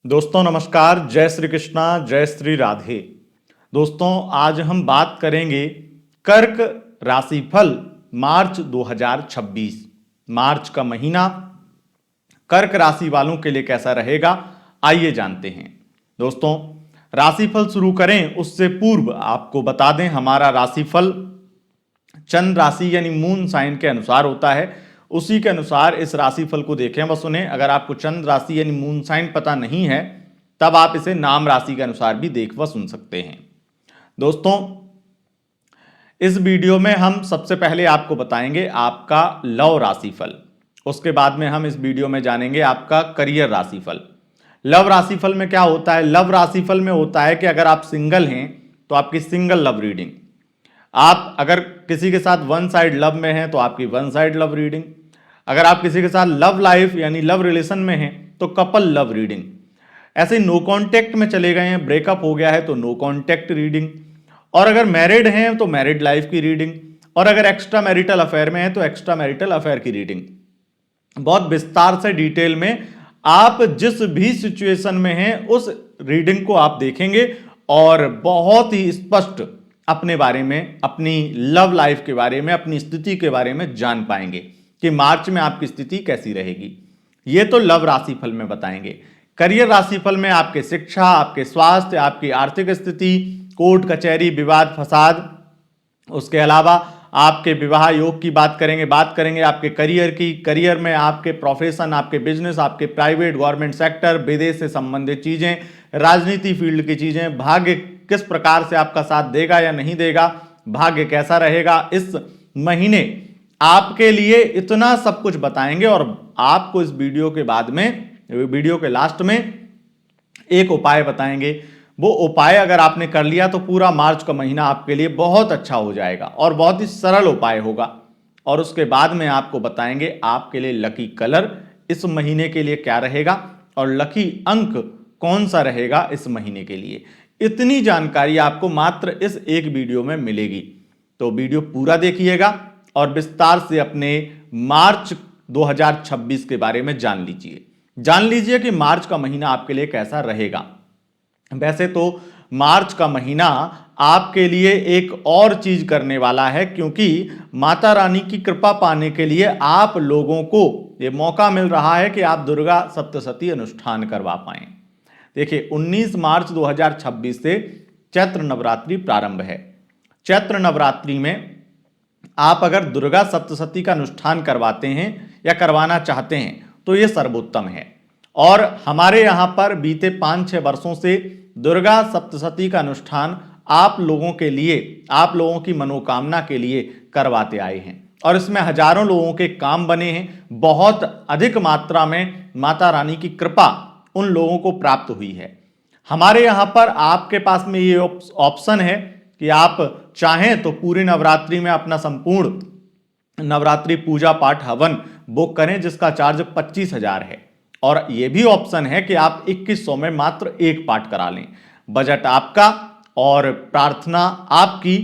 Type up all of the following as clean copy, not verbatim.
दोस्तों नमस्कार, जय श्री कृष्णा, जय श्री राधे। दोस्तों आज हम बात करेंगे कर्क राशिफल मार्च 2026। मार्च का महीना कर्क राशि वालों के लिए कैसा रहेगा, आइए जानते हैं। दोस्तों राशिफल शुरू करें उससे पूर्व आपको बता दें, हमारा राशिफल चंद्र राशि यानी मून साइन के अनुसार होता है। उसी के अनुसार इस राशिफल को देखें व सुने। अगर आपको चंद्र राशि यानी मून साइन पता नहीं है तब आप इसे नाम राशि के अनुसार भी देख व सुन सकते हैं। दोस्तों इस वीडियो में हम सबसे पहले आपको बताएंगे आपका लव राशिफल। उसके बाद में हम इस वीडियो में जानेंगे आपका करियर राशिफल। लव राशिफल में क्या होता है? लव राशिफल में होता है कि अगर आप सिंगल हैं तो आपकी सिंगल लव रीडिंग, आप अगर किसी के साथ वन साइड लव में हैं तो आपकी वन साइड लव रीडिंग, अगर आप किसी के साथ लव लाइफ यानी लव रिलेशन में हैं तो कपल लव रीडिंग, ऐसे नो कांटेक्ट में चले गए हैं, ब्रेकअप हो गया है तो नो कांटेक्ट रीडिंग, और अगर मैरिड हैं तो मैरिड लाइफ की रीडिंग, और अगर एक्स्ट्रा मैरिटल अफेयर में है तो एक्स्ट्रा मैरिटल अफेयर की रीडिंग। बहुत विस्तार से डिटेल में आप जिस भी सिचुएशन में हैं उस रीडिंग को आप देखेंगे और बहुत ही स्पष्ट अपने बारे में, अपनी लव लाइफ के बारे में, अपनी स्थिति के बारे में जान पाएंगे कि मार्च में आपकी स्थिति कैसी रहेगी। ये तो लव राशिफल में बताएंगे। करियर राशिफल में आपके शिक्षा, आपके स्वास्थ्य, आपकी आर्थिक स्थिति, कोर्ट कचहरी, विवाद फसाद, उसके अलावा आपके विवाह योग की बात करेंगे आपके करियर की, करियर में आपके प्रोफेशन, आपके बिजनेस, आपके प्राइवेट गवर्नमेंट सेक्टर, विदेश से संबंधित चीजें, राजनीति फील्ड की चीजें, भाग्य किस प्रकार से आपका साथ देगा या नहीं देगा, भाग्य कैसा रहेगा इस महीने आपके लिए, इतना सब कुछ बताएंगे। और आपको इस वीडियो के बाद में, वीडियो के लास्ट में एक उपाय बताएंगे। वो उपाय अगर आपने कर लिया तो पूरा मार्च का महीना आपके लिए बहुत अच्छा हो जाएगा और बहुत ही सरल उपाय होगा। और उसके बाद में आपको बताएंगे आपके लिए लकी कलर इस महीने के लिए क्या रहेगा और लकी अंक कौन सा रहेगा इस महीने के लिए। इतनी जानकारी आपको मात्र इस एक वीडियो में मिलेगी, तो वीडियो पूरा देखिएगा और विस्तार से अपने मार्च 2026 के बारे में जान लीजिए कि मार्च का महीना आपके लिए कैसा रहेगा। वैसे तो मार्च का महीना आपके लिए एक और चीज करने वाला है, क्योंकि माता रानी की कृपा पाने के लिए आप लोगों को ये मौका मिल रहा है कि आप दुर्गा सप्तशती अनुष्ठान करवा पाएं। देखिए 19 मार्च 2026 से चैत्र नवरात्रि प्रारंभ है। चैत्र नवरात्रि में आप अगर दुर्गा सप्तशती का अनुष्ठान करवाते हैं या करवाना चाहते हैं तो ये सर्वोत्तम है। और हमारे यहाँ पर बीते 5-6 वर्षों से दुर्गा सप्तशती का अनुष्ठान आप लोगों के लिए, आप लोगों की मनोकामना के लिए करवाते आए हैं और इसमें हजारों लोगों के काम बने हैं। बहुत अधिक मात्रा में माता रानी की कृपा उन लोगों को प्राप्त हुई है। हमारे यहाँ पर आपके पास में ये ऑप्शन है कि आप चाहें तो पूरी नवरात्रि में अपना संपूर्ण नवरात्रि पूजा पाठ हवन बुक करें, जिसका चार्ज 25,000 है। और यह भी ऑप्शन है कि आप 2100 में मात्र एक पाठ करा लें। बजट आपका और प्रार्थना आपकी,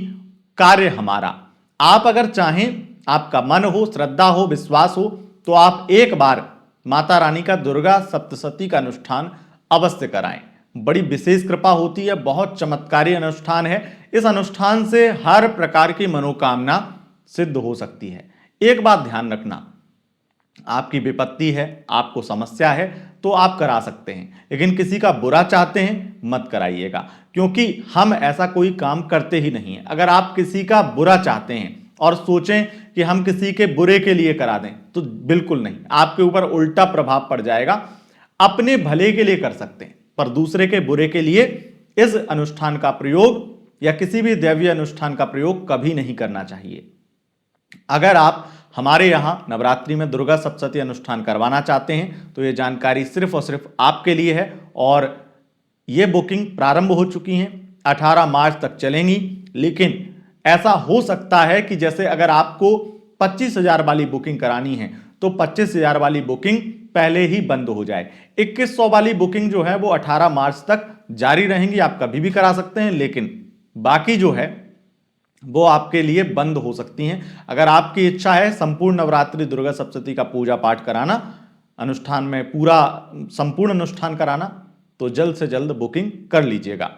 कार्य हमारा। आप अगर चाहें, आपका मन हो, श्रद्धा हो, विश्वास हो, तो आप एक बार माता रानी का दुर्गा सप्तशती का अनुष्ठान अवश्य कराएं। बड़ी विशेष कृपा होती है, बहुत चमत्कारी अनुष्ठान है। इस अनुष्ठान से हर प्रकार की मनोकामना सिद्ध हो सकती है। एक बात ध्यान रखना, आपकी विपत्ति है, आपको समस्या है तो आप करा सकते हैं, लेकिन किसी का बुरा चाहते हैं मत कराइएगा, क्योंकि हम ऐसा कोई काम करते ही नहीं है। अगर आप किसी का बुरा चाहते हैं और सोचें कि हम किसी के बुरे के लिए करा दें तो बिल्कुल नहीं, आपके ऊपर उल्टा प्रभाव पड़ जाएगा। अपने भले के लिए कर सकते हैं पर दूसरे के बुरे के लिए इस अनुष्ठान का प्रयोग या किसी भी दैवीय अनुष्ठान का प्रयोग कभी नहीं करना चाहिए। अगर आप हमारे यहां नवरात्रि में दुर्गा सप्तशती अनुष्ठान करवाना चाहते हैं तो यह जानकारी सिर्फ और सिर्फ आपके लिए है और ये बुकिंग प्रारंभ हो चुकी हैं, 18 मार्च तक चलेंगी। लेकिन ऐसा हो सकता है कि जैसे अगर आपको 25,000 वाली बुकिंग करानी है तो 25,000 वाली बुकिंग पहले ही बंद हो जाए। 2100 वाली बुकिंग जो है वो 18 मार्च तक जारी रहेंगी, आप कभी भी करा सकते हैं, लेकिन बाकी जो है वो आपके लिए बंद हो सकती हैं। अगर आपकी इच्छा है संपूर्ण नवरात्रि दुर्गा सप्तशती का पूजा पाठ कराना, अनुष्ठान में पूरा संपूर्ण अनुष्ठान कराना, तो जल्द से जल्द बुकिंग कर लीजिएगा।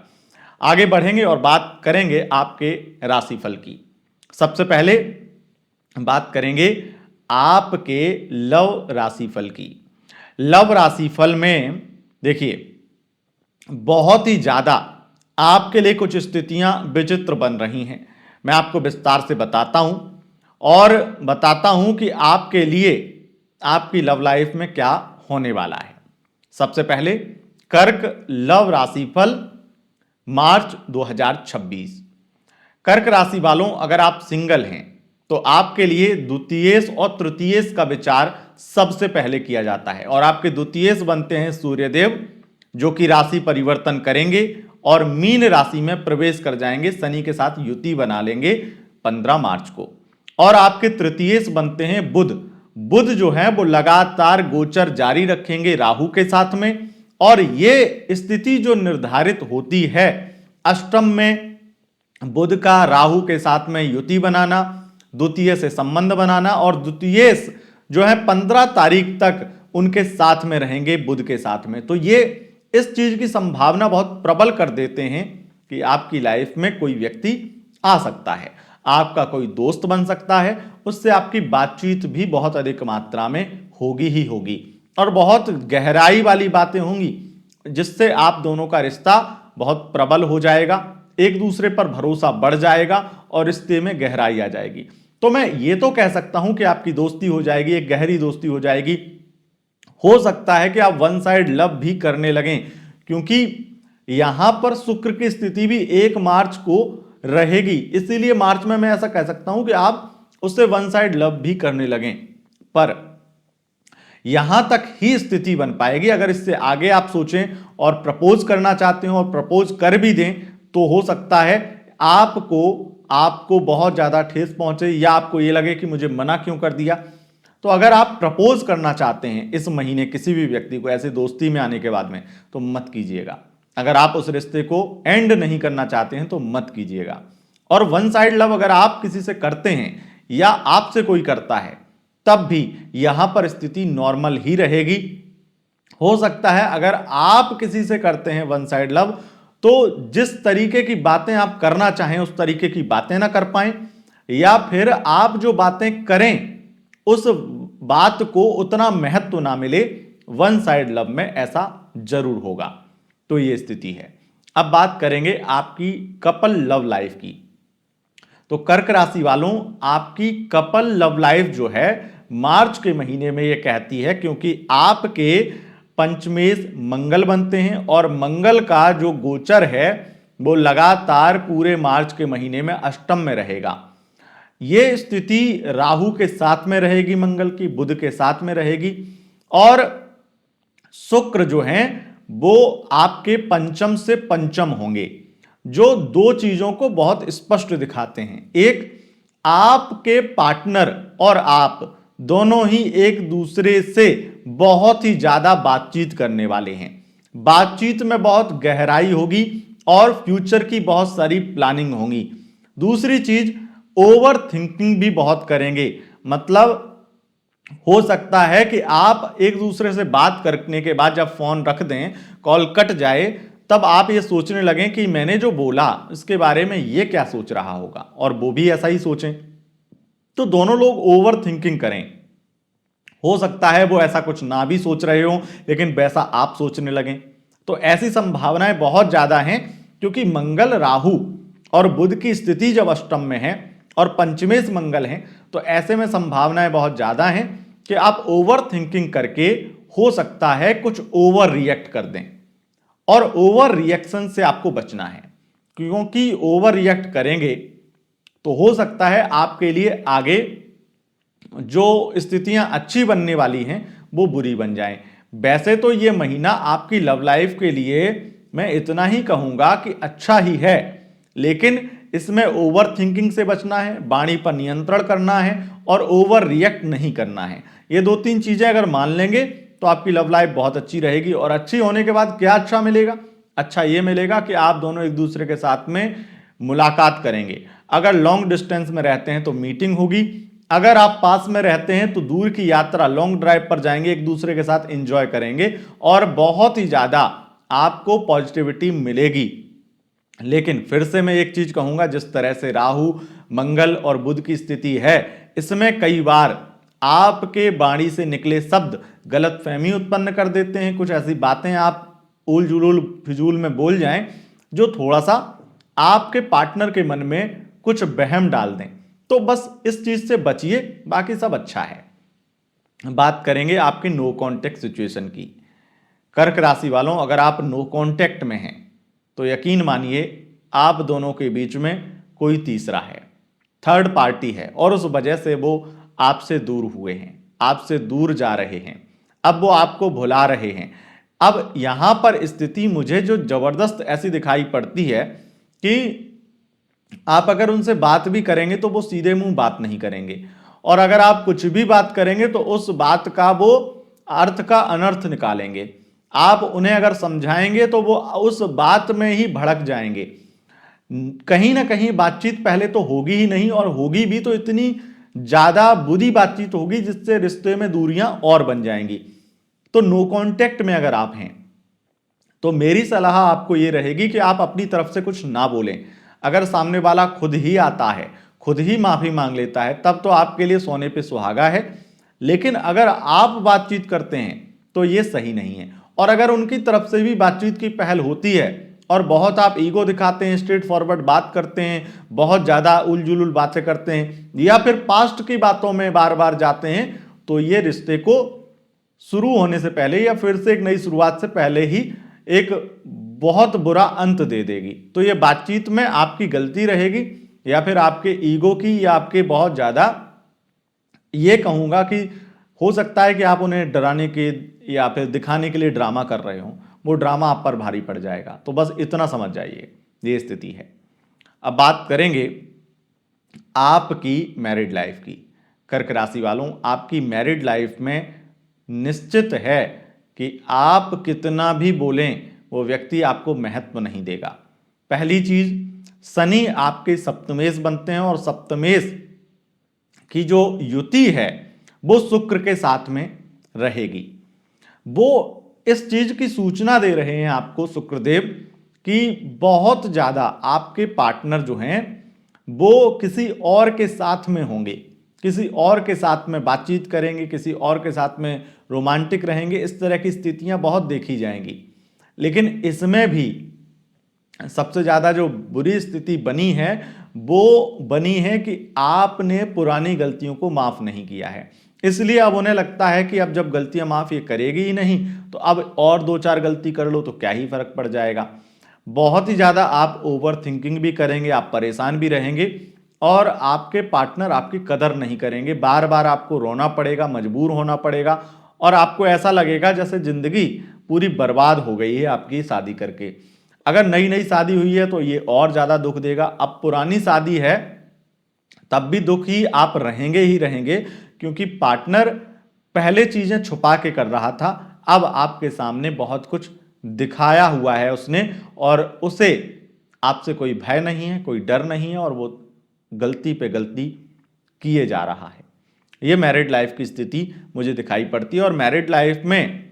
आगे बढ़ेंगे और बात करेंगे आपके राशिफल की। सबसे पहले बात करेंगे आपके लव राशिफल की। लव राशिफल में देखिए बहुत ही ज्यादा आपके लिए कुछ स्थितियां विचित्र बन रही हैं। मैं आपको विस्तार से बताता हूं और बताता हूं कि आपके लिए आपकी लव लाइफ में क्या होने वाला है। सबसे पहले कर्क लव राशिफल मार्च 2026। कर्क राशि वालों, अगर आप सिंगल हैं तो आपके लिए द्वितीयेश और तृतीयेश का विचार सबसे पहले किया जाता है और आपके द्वितीयेश बनते हैं सूर्यदेव, जो कि राशि परिवर्तन करेंगे और मीन राशि में प्रवेश कर जाएंगे, शनि के साथ युति बना लेंगे 15 मार्च को। और आपके तृतीयेश बनते हैं बुध। बुध जो है वो लगातार गोचर जारी रखेंगे राहु के साथ में, और ये स्थिति जो निर्धारित होती है अष्टम में बुध का राहु के साथ में युति बनाना, द्वितीय से संबंध बनाना, और द्वितीयेश जो है 15 तारीख तक उनके साथ में रहेंगे बुध के साथ में। तो ये इस चीज की संभावना बहुत प्रबल कर देते हैं कि आपकी लाइफ में कोई व्यक्ति आ सकता है, आपका कोई दोस्त बन सकता है, उससे आपकी बातचीत भी बहुत अधिक मात्रा में होगी ही होगी और बहुत गहराई वाली बातें होंगी, जिससे आप दोनों का रिश्ता बहुत प्रबल हो जाएगा, एक दूसरे पर भरोसा बढ़ जाएगा और रिश्ते में गहराई आ जाएगी। तो मैं ये तो कह सकता हूं कि आपकी दोस्ती हो जाएगी, एक गहरी दोस्ती हो जाएगी। हो सकता है कि आप वन साइड लव भी करने लगें, क्योंकि यहां पर शुक्र की स्थिति भी 1 मार्च को रहेगी, इसीलिए मार्च में मैं ऐसा कह सकता हूं कि आप उससे वन साइड लव भी करने लगें। पर यहां तक ही स्थिति बन पाएगी। अगर इससे आगे आप सोचें और प्रपोज करना चाहते हो और प्रपोज कर भी दें तो हो सकता है आपको बहुत ज्यादा ठेस पहुंचे या आपको ये लगे कि मुझे मना क्यों कर दिया। तो अगर आप प्रपोज करना चाहते हैं इस महीने किसी भी व्यक्ति को ऐसे दोस्ती में आने के बाद में, तो मत कीजिएगा। अगर आप उस रिश्ते को एंड नहीं करना चाहते हैं तो मत कीजिएगा। और वन साइड लव अगर आप किसी से करते हैं या आपसे कोई करता है, तब भी यहां पर स्थिति नॉर्मल ही रहेगी। हो सकता है अगर आप किसी से करते हैं वन साइड लव, तो जिस तरीके की बातें आप करना चाहें उस तरीके की बातें ना कर पाएं, या फिर आप जो बातें करें उस बात को उतना महत्व ना मिले। वन साइड लव में ऐसा जरूर होगा। तो ये स्थिति है। अब बात करेंगे आपकी कपल लव लाइफ की। तो कर्क राशि वालों, आपकी कपल लव लाइफ जो है मार्च के महीने में ये कहती है, क्योंकि आपके पंचमेश मंगल बनते हैं और मंगल का जो गोचर है वो लगातार पूरे मार्च के महीने में अष्टम में रहेगा। ये स्थिति राहु के साथ में रहेगी, मंगल की बुध के साथ में रहेगी, और शुक्र जो हैं वो आपके पंचम से पंचम होंगे, जो दो चीजों को बहुत स्पष्ट दिखाते हैं। एक, आपके पार्टनर और आप दोनों ही एक दूसरे से बहुत ही ज्यादा बातचीत करने वाले हैं। बातचीत में बहुत गहराई होगी और फ्यूचर की बहुत सारी प्लानिंग होगी। दूसरी चीज, ओवर थिंकिंग भी बहुत करेंगे। मतलब हो सकता है कि आप एक दूसरे से बात करने के बाद जब फोन रख दें, कॉल कट जाए, तब आप ये सोचने लगें कि मैंने जो बोला इसके बारे में ये क्या सोच रहा होगा, और वो भी ऐसा ही सोचें। तो दोनों लोग ओवर थिंकिंग करें। हो सकता है वो ऐसा कुछ ना भी सोच रहे हो, लेकिन वैसा आप सोचने लगें। तो ऐसी संभावनाएं बहुत ज्यादा हैं, क्योंकि मंगल राहु और बुध की स्थिति जब अष्टम में है और पंचमेश मंगल है, तो ऐसे में संभावनाएं बहुत ज्यादा हैं कि आप ओवर थिंकिंग करके हो सकता है कुछ ओवर रिएक्ट कर दें। और ओवर रिएक्शन से आपको बचना है, क्योंकि ओवर रिएक्ट करेंगे तो हो सकता है आपके लिए आगे जो स्थितियां अच्छी बनने वाली हैं वो बुरी बन जाएं। वैसे तो ये महीना आपकी लव लाइफ के लिए मैं इतना ही कहूंगा कि अच्छा ही है, लेकिन इसमें ओवर थिंकिंग से बचना है, वाणी पर नियंत्रण करना है और ओवर रिएक्ट नहीं करना है। ये 2-3 चीजें अगर मान लेंगे तो आपकी लव लाइफ बहुत अच्छी रहेगी। और अच्छी होने के बाद क्या अच्छा मिलेगा? अच्छा ये मिलेगा कि आप दोनों एक दूसरे के साथ में मुलाकात करेंगे। अगर लॉन्ग डिस्टेंस में रहते हैं तो मीटिंग होगी, अगर आप पास में रहते हैं तो दूर की यात्रा, लॉन्ग ड्राइव पर जाएंगे, एक दूसरे के साथ एंजॉय करेंगे और बहुत ही ज्यादा आपको पॉजिटिविटी मिलेगी। लेकिन फिर से मैं एक चीज कहूंगा, जिस तरह से राहु, मंगल और बुध की स्थिति है, इसमें कई बार आपके वाणी से निकले शब्द गलतफहमी उत्पन्न कर देते हैं। कुछ ऐसी बातें आप उल जुलूल फिजूल में बोल जाएं जो थोड़ा सा आपके पार्टनर के मन में कुछ वहम डाल दें। तो बस इस चीज से बचिए, बाकी सब अच्छा है। बात करेंगे आपके नो कांटेक्ट सिचुएशन की। कर्क राशि वालों, अगर आप नो कांटेक्ट में हैं तो यकीन मानिए आप दोनों के बीच में कोई तीसरा है, थर्ड पार्टी है, और उस वजह से वो आपसे दूर हुए हैं, आपसे दूर जा रहे हैं, अब वो आपको भुला रहे हैं। अब यहां पर स्थिति मुझे जो जबरदस्त ऐसी दिखाई पड़ती है कि आप अगर उनसे बात भी करेंगे तो वो सीधे मुंह बात नहीं करेंगे, और अगर आप कुछ भी बात करेंगे तो उस बात का वो अर्थ का अनर्थ निकालेंगे। आप उन्हें अगर समझाएंगे तो वो उस बात में ही भड़क जाएंगे। कहीं ना कहीं बातचीत पहले तो होगी ही नहीं, और होगी भी तो इतनी ज्यादा बुरी बातचीत होगी जिससे रिश्ते में दूरियां और बन जाएंगी। तो नो कांटेक्ट में अगर आप हैं तो मेरी सलाह आपको यह रहेगी कि आप अपनी तरफ से कुछ ना बोलें। अगर सामने वाला खुद ही आता है, खुद ही माफी मांग लेता है, तब तो आपके लिए सोने पे सुहागा है। लेकिन अगर आप बातचीत करते हैं तो यह सही नहीं है। और अगर उनकी तरफ से भी बातचीत की पहल होती है और बहुत आप ईगो दिखाते हैं, स्ट्रेट फॉरवर्ड बात करते हैं, बहुत ज्यादा उलझुल बातें करते हैं, या फिर पास्ट की बातों में बार बार जाते हैं, तो ये रिश्ते को शुरू होने से पहले या फिर से एक नई शुरुआत से पहले ही एक बहुत बुरा अंत दे देगी। तो ये बातचीत में आपकी गलती रहेगी, या फिर आपके ईगो की, या आपके बहुत ज्यादा, ये कहूंगा कि हो सकता है कि आप उन्हें डराने के या फिर दिखाने के लिए ड्रामा कर रहे हो, वो ड्रामा आप पर भारी पड़ जाएगा। तो बस इतना समझ जाइए, ये स्थिति है। अब बात करेंगे आपकी मैरिड लाइफ की। कर्क राशि वालों, आपकी मैरिड लाइफ में निश्चित है कि आप कितना भी बोलें वो व्यक्ति आपको महत्व नहीं देगा। पहली चीज, शनि आपके सप्तमेश बनते हैं, और सप्तमेश की जो युति है वो शुक्र के साथ में रहेगी। वो इस चीज की सूचना दे रहे हैं आपको शुक्रदेव कि बहुत ज्यादा आपके पार्टनर जो हैं वो किसी और के साथ में होंगे, किसी और के साथ में बातचीत करेंगे, किसी और के साथ में रोमांटिक रहेंगे। इस तरह की स्थितियां बहुत देखी जाएंगी। लेकिन इसमें भी सबसे ज्यादा जो बुरी स्थिति बनी है वो बनी है कि आपने पुरानी गलतियों को माफ नहीं किया है। इसलिए अब उन्हें लगता है कि अब जब गलतियां माफ ये करेगी ही नहीं, तो अब और दो चार गलती कर लो तो क्या ही फर्क पड़ जाएगा। बहुत ही ज्यादा आप ओवर थिंकिंग भी करेंगे, आप परेशान भी रहेंगे, और आपके पार्टनर आपकी कदर नहीं करेंगे। बार बार आपको रोना पड़ेगा, मजबूर होना पड़ेगा, और आपको ऐसा लगेगा जैसे जिंदगी पूरी बर्बाद हो गई है आपकी शादी करके। अगर नई नई शादी हुई है तो ये और ज्यादा दुख देगा। अब पुरानी शादी है तब भी दुख ही आप रहेंगे ही रहेंगे, क्योंकि पार्टनर पहले चीजें छुपा के कर रहा था, अब आपके सामने बहुत कुछ दिखाया हुआ है उसने, और उसे आपसे कोई भय नहीं है, कोई डर नहीं है, और वो गलती पे गलती किए जा रहा है। ये मैरिड लाइफ की स्थिति मुझे दिखाई पड़ती है। और मैरिड लाइफ में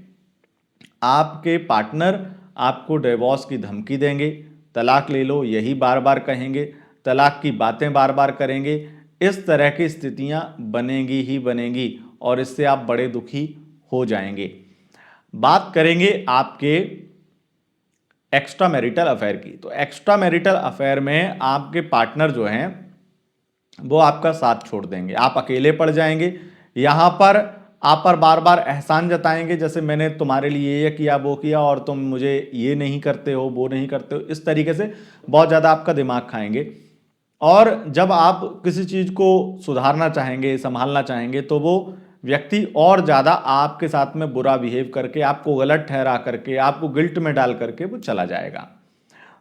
आपके पार्टनर आपको डिवोर्स की धमकी देंगे, तलाक ले लो यही बार बार कहेंगे, तलाक की बातें बार बार करेंगे। इस तरह की स्थितियां बनेंगी ही बनेंगी, और इससे आप बड़े दुखी हो जाएंगे। बात करेंगे आपके एक्स्ट्रा मैरिटल अफेयर की। तो एक्स्ट्रा मैरिटल अफेयर में आपके पार्टनर जो हैं वो आपका साथ छोड़ देंगे, आप अकेले पड़ जाएंगे। यहां पर आप पर बार बार एहसान जताएंगे, जैसे मैंने तुम्हारे लिए ये किया वो किया और तुम मुझे ये नहीं करते हो, वो नहीं करते हो। इस तरीके से बहुत ज़्यादा आपका दिमाग खाएंगे, और जब आप किसी चीज़ को सुधारना चाहेंगे, संभालना चाहेंगे, तो वो व्यक्ति और ज़्यादा आपके साथ में बुरा बिहेव करके, आपको गलत ठहरा करके, आपको गिल्ट में डाल करके वो चला जाएगा।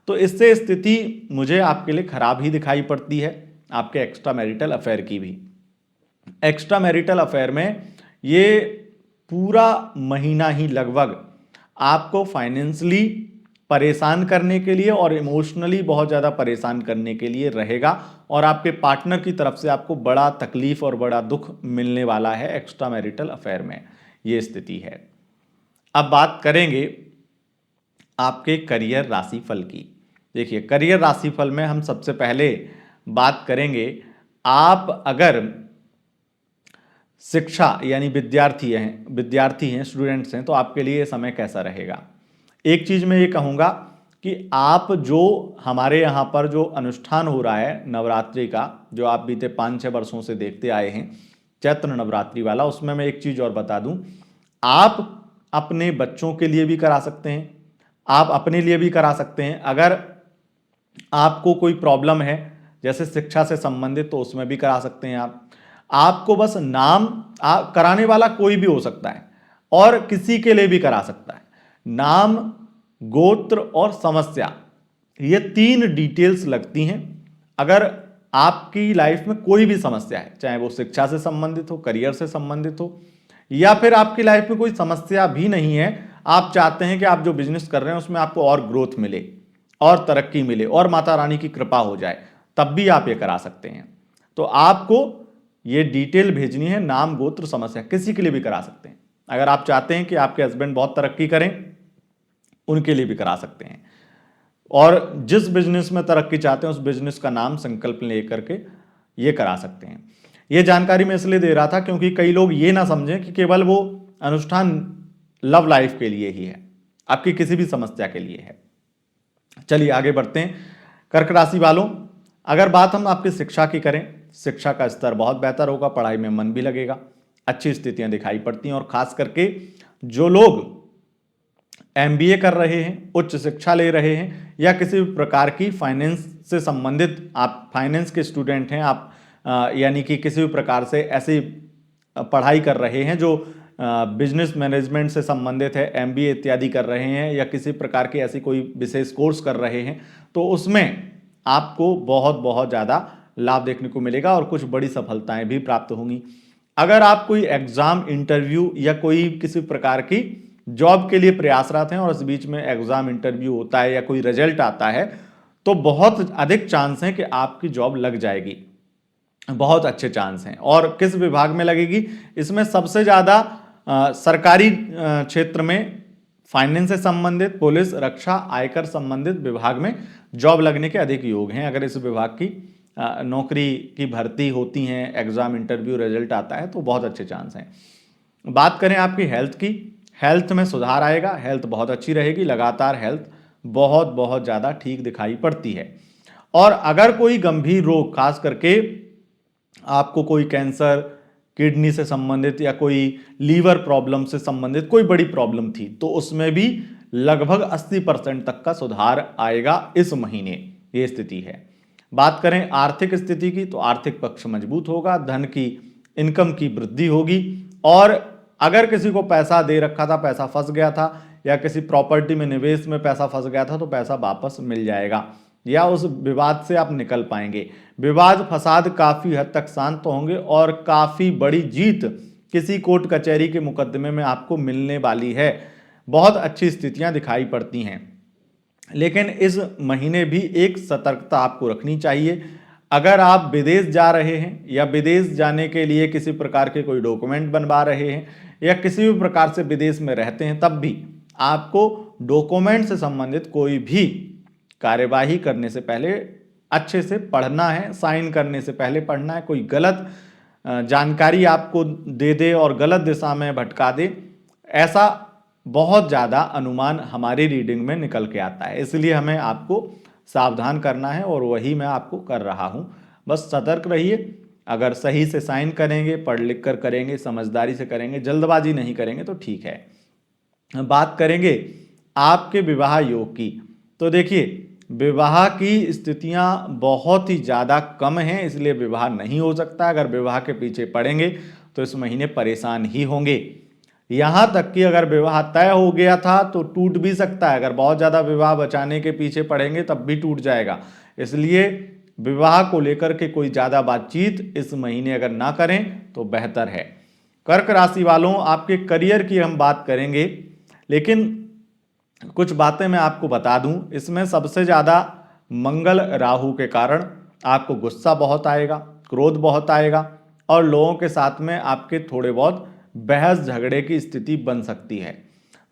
तो इससे स्थिति मुझे आपके लिए खराब ही दिखाई पड़ती है, आपके एक्स्ट्रा मैरिटल अफेयर की भी। एक्स्ट्रा मैरिटल अफेयर में ये पूरा महीना ही लगभग आपको फाइनेंशियली परेशान करने के लिए और इमोशनली बहुत ज़्यादा परेशान करने के लिए रहेगा, और आपके पार्टनर की तरफ से आपको बड़ा तकलीफ और बड़ा दुख मिलने वाला है एक्स्ट्रा मैरिटल अफेयर में। ये स्थिति है। अब बात करेंगे आपके करियर राशिफल की। देखिए, करियर राशिफल में हम सबसे पहले बात करेंगे, आप अगर शिक्षा यानी विद्यार्थी हैं, स्टूडेंट्स हैं, तो आपके लिए समय कैसा रहेगा। एक चीज मैं ये कहूँगा कि आप जो हमारे यहाँ पर जो अनुष्ठान हो रहा है नवरात्रि का, जो आप बीते 5-6 वर्षों से देखते आए हैं, चैत्र नवरात्रि वाला, उसमें मैं एक चीज और बता दूं, आप अपने बच्चों के लिए भी करा सकते हैं, आप अपने लिए भी करा सकते हैं। अगर आपको कोई प्रॉब्लम है जैसे शिक्षा से संबंधित, तो उसमें भी करा सकते हैं आप। आपको बस नाम कराने वाला कोई भी हो सकता है और किसी के लिए भी करा सकता है। नाम, गोत्र और समस्या, ये 3 डिटेल्स लगती हैं। अगर आपकी लाइफ में कोई भी समस्या है, चाहे वो शिक्षा से संबंधित हो, करियर से संबंधित हो, या फिर आपकी लाइफ में कोई समस्या भी नहीं है, आप चाहते हैं कि आप जो बिजनेस कर रहे हैं उसमें आपको और ग्रोथ मिले और तरक्की मिले और माता रानी की कृपा हो जाए, तब भी आप ये करा सकते हैं। तो आपको ये डिटेल भेजनी है, नाम, गोत्र, समस्या, किसी के लिए भी करा सकते हैं। अगर आप चाहते हैं कि आपके हस्बैंड बहुत तरक्की करें, उनके लिए भी करा सकते हैं। और जिस बिजनेस में तरक्की चाहते हैं उस बिजनेस का नाम, संकल्प लेकर के ये करा सकते हैं। ये जानकारी मैं इसलिए दे रहा था क्योंकि कई लोग ये ना समझें कि केवल वो अनुष्ठान लव लाइफ के लिए ही है, आपकी किसी भी समस्या के लिए है। चलिए आगे बढ़ते हैं। कर्क राशि वालों, अगर बात हम आपकी शिक्षा की करें, शिक्षा का स्तर बहुत बेहतर होगा, पढ़ाई में मन भी लगेगा, अच्छी स्थितियां दिखाई पड़ती हैं। और खास करके जो लोग एमबीए कर रहे हैं, उच्च शिक्षा ले रहे हैं, या किसी भी प्रकार की फाइनेंस से संबंधित, आप फाइनेंस के स्टूडेंट हैं, आप यानी कि किसी भी प्रकार से ऐसी पढ़ाई कर रहे हैं जो बिजनेस मैनेजमेंट से संबंधित है, एमबीए इत्यादि कर रहे हैं, या किसी प्रकार की ऐसी कोई विशेष कोर्स कर रहे हैं, तो उसमें आपको बहुत बहुत ज़्यादा लाभ देखने को मिलेगा और कुछ बड़ी सफलताएं भी प्राप्त होंगी। अगर आप कोई एग्जाम, इंटरव्यू या कोई किसी प्रकार की जॉब के लिए प्रयासरत हैं और इस बीच में एग्जाम, इंटरव्यू होता है या कोई रिजल्ट आता है, तो बहुत अधिक चांस है कि आपकी जॉब लग जाएगी, बहुत अच्छे चांस हैं। और किस विभाग में लगेगी, इसमें सबसे ज़्यादा सरकारी क्षेत्र में, फाइनेंस से संबंधित, पुलिस, रक्षा, आयकर संबंधित विभाग में जॉब लगने के अधिक योग हैं। अगर इस विभाग की नौकरी की भर्ती होती हैं, एग्जाम, इंटरव्यू, रिजल्ट आता है, तो बहुत अच्छे चांस हैं। बात करें आपकी हेल्थ की, हेल्थ में सुधार आएगा, हेल्थ बहुत अच्छी रहेगी, लगातार हेल्थ बहुत बहुत ज़्यादा ठीक दिखाई पड़ती है। और अगर कोई गंभीर रोग, खास करके आपको कोई कैंसर, किडनी से संबंधित या कोई लीवर प्रॉब्लम से संबंधित कोई बड़ी प्रॉब्लम थी, तो उसमें भी लगभग 80% तक का सुधार आएगा इस महीने, ये स्थिति है। बात करें आर्थिक स्थिति की, तो आर्थिक पक्ष मजबूत होगा, धन की, इनकम की वृद्धि होगी। और अगर किसी को पैसा दे रखा था, पैसा फंस गया था, या किसी प्रॉपर्टी में, निवेश में पैसा फंस गया था, तो पैसा वापस मिल जाएगा, या उस विवाद से आप निकल पाएंगे। विवाद फसाद काफी हद तक शांत होंगे और काफी बड़ी जीत किसी कोर्ट कचहरी के मुकदमे में आपको मिलने वाली है। बहुत अच्छी स्थितियां दिखाई पड़ती हैं। लेकिन इस महीने भी एक सतर्कता आपको रखनी चाहिए। अगर आप विदेश जा रहे हैं या विदेश जाने के लिए किसी प्रकार के कोई डॉक्यूमेंट बनवा रहे हैं या किसी भी प्रकार से विदेश में रहते हैं, तब भी आपको डॉक्यूमेंट से संबंधित कोई भी कार्यवाही करने से पहले अच्छे से पढ़ना है, साइन करने से पहले पढ़ना है। कोई गलत जानकारी आपको दे दे और गलत दिशा में भटका दे, ऐसा बहुत ज़्यादा अनुमान हमारी रीडिंग में निकल के आता है। इसलिए हमें आपको सावधान करना है और वही मैं आपको कर रहा हूँ। बस सतर्क रहिए। अगर सही से साइन करेंगे, पढ़ लिख कर करेंगे, समझदारी से करेंगे, जल्दबाजी नहीं करेंगे, तो ठीक है। बात करेंगे आपके विवाह योग की, तो देखिए विवाह की स्थितियां बहुत ही ज़्यादा कम हैं, इसलिए विवाह नहीं हो सकता। अगर विवाह के पीछे पड़ेंगे तो इस महीने परेशान ही होंगे। यहाँ तक कि अगर विवाह तय हो गया था तो टूट भी सकता है। अगर बहुत ज़्यादा विवाह बचाने के पीछे पड़ेंगे तब भी टूट जाएगा। इसलिए विवाह को लेकर के कोई ज़्यादा बातचीत इस महीने अगर ना करें तो बेहतर है। कर्क राशि वालों, आपके करियर की हम बात करेंगे, लेकिन कुछ बातें मैं आपको बता दूं। इसमें सबसे ज़्यादा मंगल राहु के कारण आपको गुस्सा बहुत आएगा, क्रोध बहुत आएगा और लोगों के साथ में आपके थोड़े बहुत बहस झगड़े की स्थिति बन सकती है।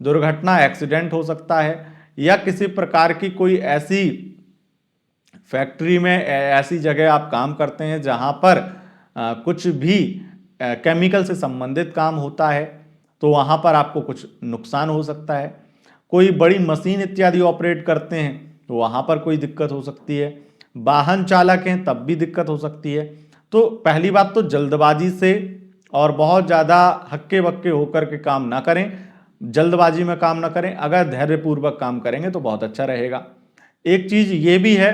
दुर्घटना, एक्सीडेंट हो सकता है, या किसी प्रकार की कोई ऐसी फैक्ट्री में ऐसी जगह आप काम करते हैं जहां पर कुछ भी केमिकल से संबंधित काम होता है, तो वहां पर आपको कुछ नुकसान हो सकता है। कोई बड़ी मशीन इत्यादि ऑपरेट करते हैं तो वहां पर कोई दिक्कत हो सकती है। वाहन चालक हैं तब भी दिक्कत हो सकती है। तो पहली बात तो जल्दबाजी से और बहुत ज़्यादा हक्के बक्के होकर के काम ना करें, जल्दबाजी में काम ना करें। अगर धैर्यपूर्वक काम करेंगे तो बहुत अच्छा रहेगा। एक चीज़ ये भी है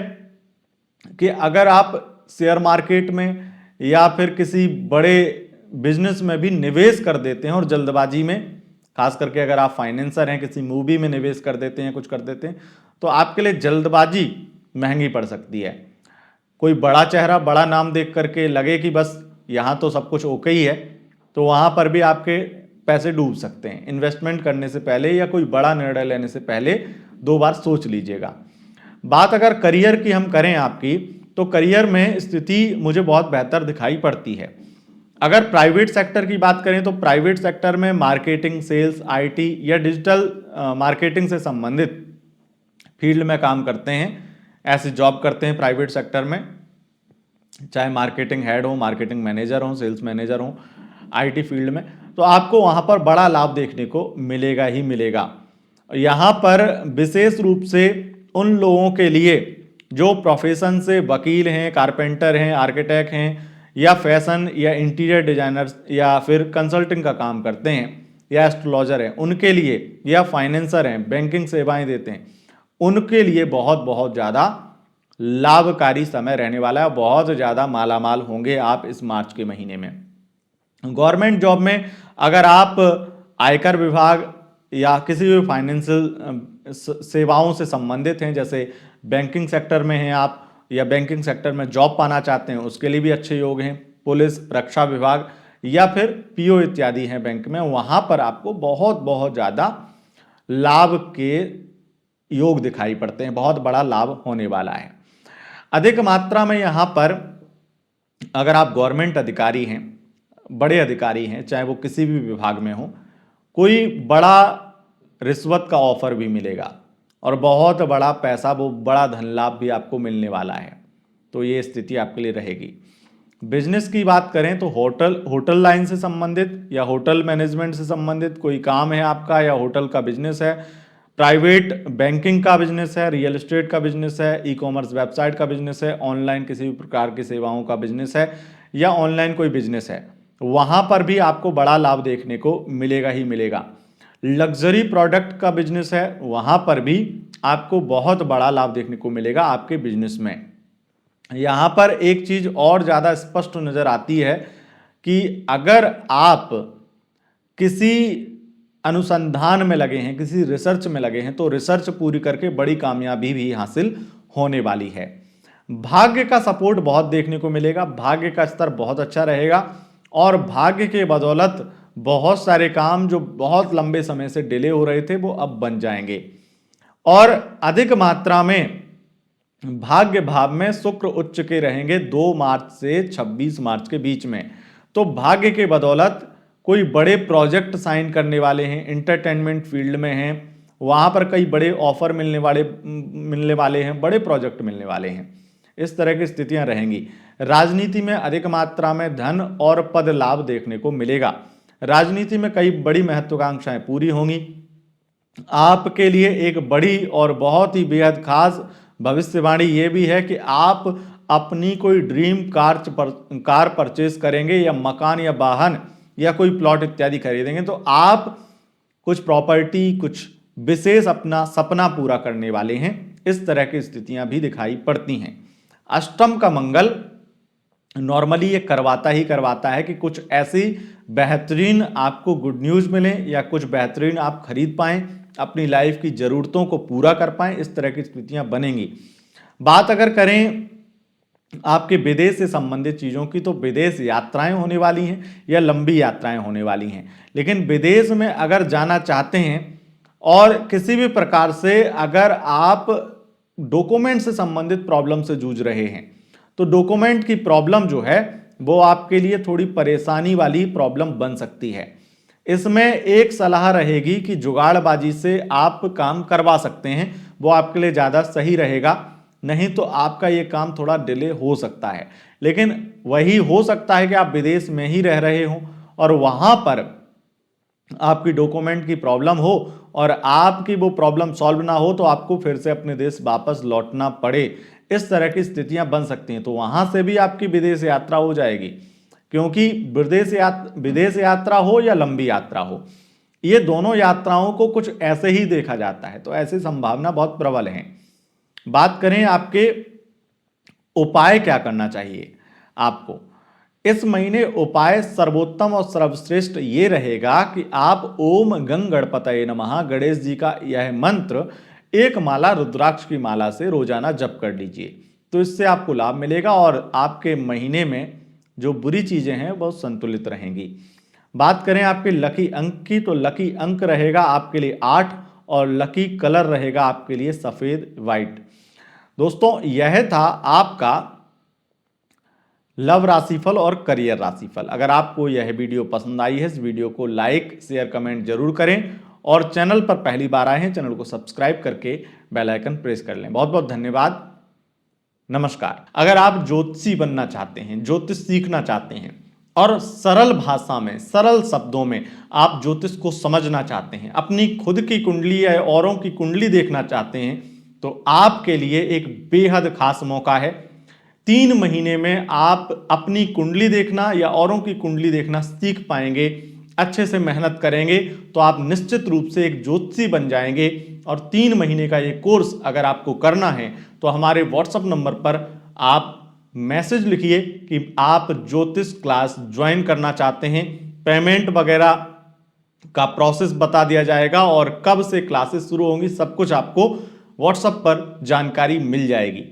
कि अगर आप शेयर मार्केट में या फिर किसी बड़े बिजनेस में भी निवेश कर देते हैं और जल्दबाजी में, खास करके अगर आप फाइनेंसर हैं, किसी मूवी में निवेश कर देते हैं, कुछ कर देते हैं, तो आपके लिए जल्दबाजी महंगी पड़ सकती है। कोई बड़ा चेहरा, बड़ा नाम देख करके लगे कि बस यहाँ तो सब कुछ ओके ही है, तो वहाँ पर भी आपके पैसे डूब सकते हैं। इन्वेस्टमेंट करने से पहले या कोई बड़ा निर्णय लेने से पहले 2 बार सोच लीजिएगा। बात अगर करियर की हम करें आपकी, तो करियर में स्थिति मुझे बहुत बेहतर दिखाई पड़ती है। अगर प्राइवेट सेक्टर की बात करें तो प्राइवेट सेक्टर में मार्केटिंग, सेल्स, आईटी या डिजिटल मार्केटिंग से संबंधित फील्ड में काम करते हैं, ऐसे जॉब करते हैं प्राइवेट सेक्टर में, चाहे मार्केटिंग हेड हो, मार्केटिंग मैनेजर हो, सेल्स मैनेजर हो, आईटी फील्ड में, तो आपको वहां पर बड़ा लाभ देखने को मिलेगा ही मिलेगा। यहाँ पर विशेष रूप से उन लोगों के लिए जो प्रोफेशन से वकील हैं, कारपेंटर हैं, आर्किटेक्ट हैं, या फैशन या इंटीरियर डिजाइनर्स या फिर कंसल्टिंग का काम करते हैं, या एस्ट्रोलॉजर हैं, उनके लिए, या फाइनेंसर हैं, बैंकिंग सेवाएं देते हैं, उनके लिए बहुत बहुत ज़्यादा लाभकारी समय रहने वाला है। बहुत ज़्यादा मालामाल होंगे आप इस मार्च के महीने में। गवर्नमेंट जॉब में अगर आप आयकर विभाग या किसी भी फाइनेंशियल सेवाओं से संबंधित हैं, जैसे बैंकिंग सेक्टर में हैं आप, या बैंकिंग सेक्टर में जॉब पाना चाहते हैं, उसके लिए भी अच्छे योग हैं। पुलिस, रक्षा विभाग या फिर पीओ इत्यादि हैं बैंक में, वहां पर आपको बहुत बहुत ज़्यादा लाभ के योग दिखाई पड़ते हैं। बहुत बड़ा लाभ होने वाला है। अधिक मात्रा में यहाँ पर अगर आप गवर्नमेंट अधिकारी हैं, बड़े अधिकारी हैं, चाहे वो किसी भी विभाग में हो, कोई बड़ा रिश्वत का ऑफर भी मिलेगा और बहुत बड़ा पैसा, वो बड़ा धन लाभ भी आपको मिलने वाला है। तो ये स्थिति आपके लिए रहेगी। बिजनेस की बात करें तो होटल लाइन से संबंधित या होटल मैनेजमेंट से संबंधित कोई काम है आपका, या होटल का बिजनेस है, प्राइवेट बैंकिंग का बिजनेस है, रियल एस्टेट का बिजनेस है, ई कॉमर्स वेबसाइट का बिजनेस है, ऑनलाइन किसी भी प्रकार की सेवाओं का बिजनेस है, या ऑनलाइन कोई बिजनेस है, वहां पर भी आपको बड़ा लाभ देखने को मिलेगा ही मिलेगा। लग्जरी प्रोडक्ट का बिजनेस है, वहां पर भी आपको बहुत बड़ा लाभ देखने को मिलेगा आपके बिजनेस में। यहां पर एक चीज और ज्यादा स्पष्ट नजर आती है कि अगर आप किसी अनुसंधान में लगे हैं, किसी रिसर्च में लगे हैं, तो रिसर्च पूरी करके बड़ी कामयाबी भी हासिल होने वाली है। भाग्य का सपोर्ट बहुत देखने को मिलेगा, भाग्य का स्तर बहुत अच्छा रहेगा और भाग्य के बदौलत बहुत सारे काम जो बहुत लंबे समय से डिले हो रहे थे वो अब बन जाएंगे। और अधिक मात्रा में भाग्य भाव में शुक्र उच्च के रहेंगे 2 मार्च से 26 मार्च के बीच में। तो भाग्य के बदौलत कोई बड़े प्रोजेक्ट साइन करने वाले हैं, एंटरटेनमेंट फील्ड में हैं, वहां पर कई बड़े ऑफर मिलने वाले हैं, बड़े प्रोजेक्ट मिलने वाले हैं। इस तरह की स्थितियां रहेंगी। राजनीति में अधिक मात्रा में धन और पद लाभ देखने को मिलेगा। राजनीति में कई बड़ी महत्वाकांक्षाएं पूरी होंगी। आपके लिए एक बड़ी और बहुत ही बेहद खास भविष्यवाणी ये भी है कि आप अपनी कोई ड्रीम कार परचेज करेंगे, या मकान या वाहन या कोई प्लॉट इत्यादि खरीदेंगे, तो आप कुछ प्रॉपर्टी, कुछ विशेष अपना सपना पूरा करने वाले हैं। इस तरह की स्थितियां भी दिखाई पड़ती हैं। अष्टम का मंगल नॉर्मली ये करवाता ही करवाता है कि कुछ ऐसी बेहतरीन आपको गुड न्यूज मिले, या कुछ बेहतरीन आप खरीद पाएं, अपनी लाइफ की जरूरतों को पूरा कर पाएं। इस तरह की स्थितियां बनेंगी। बात अगर करें आपके विदेश से संबंधित चीजों की, तो विदेश यात्राएं होने वाली हैं या लंबी यात्राएं होने वाली हैं। लेकिन विदेश में अगर जाना चाहते हैं और किसी भी प्रकार से अगर आप डॉक्यूमेंट से संबंधित प्रॉब्लम से जूझ रहे हैं, तो डॉक्यूमेंट की प्रॉब्लम जो है वो आपके लिए थोड़ी परेशानी वाली प्रॉब्लम बन सकती है। इसमें एक सलाह रहेगी कि जुगाड़बाजी से आप काम करवा सकते हैं, वो आपके लिए ज़्यादा सही रहेगा, नहीं तो आपका ये काम थोड़ा डिले हो सकता है। लेकिन वही हो सकता है कि आप विदेश में ही रह रहे हो और वहां पर आपकी डॉक्यूमेंट की प्रॉब्लम हो और आपकी वो प्रॉब्लम सॉल्व ना हो तो आपको फिर से अपने देश वापस लौटना पड़े। इस तरह की स्थितियां बन सकती हैं, तो वहां से भी आपकी विदेश यात्रा हो जाएगी, क्योंकि विदेश यात्रा हो या लंबी यात्रा हो, ये दोनों यात्राओं को कुछ ऐसे ही देखा जाता है, तो ऐसी संभावना बहुत प्रबल है। बात करें आपके उपाय क्या करना चाहिए आपको, इस महीने उपाय सर्वोत्तम और सर्वश्रेष्ठ ये रहेगा कि आप ओम गंग गणपतये नमः गणेश जी का यह मंत्र एक माला रुद्राक्ष की माला से रोजाना जप कर लीजिए, तो इससे आपको लाभ मिलेगा और आपके महीने में जो बुरी चीजें हैं वो संतुलित रहेंगी। बात करें आपके लकी अंक की, तो लकी अंक रहेगा आपके लिए 8 और लकी कलर रहेगा आपके लिए सफेद व्हाइट। दोस्तों यह था आपका लव राशिफल और करियर राशिफल। अगर आपको यह वीडियो पसंद आई है, इस वीडियो को लाइक शेयर कमेंट जरूर करें और चैनल पर पहली बार आए हैं चैनल को सब्सक्राइब करके बेल आइकन प्रेस कर लें। बहुत बहुत धन्यवाद, नमस्कार। अगर आप ज्योतिषी बनना चाहते हैं, ज्योतिष सीखना चाहते हैं और सरल भाषा में सरल शब्दों में आप ज्योतिष को समझना चाहते हैं, अपनी खुद की कुंडली या औरों की कुंडली देखना चाहते हैं, तो आपके लिए एक बेहद खास मौका है। 3 महीने में आप अपनी कुंडली देखना या औरों की कुंडली देखना सीख पाएंगे। अच्छे से मेहनत करेंगे तो आप निश्चित रूप से एक ज्योतिषी बन जाएंगे। और 3 महीने का ये कोर्स अगर आपको करना है तो हमारे व्हाट्सएप नंबर पर आप मैसेज लिखिए कि आप ज्योतिष क्लास ज्वाइन करना चाहते हैं। पेमेंट वगैरह का प्रोसेस बता दिया जाएगा और कब से क्लासेस शुरू होंगी सब कुछ आपको व्हाट्सएप पर जानकारी मिल जाएगी।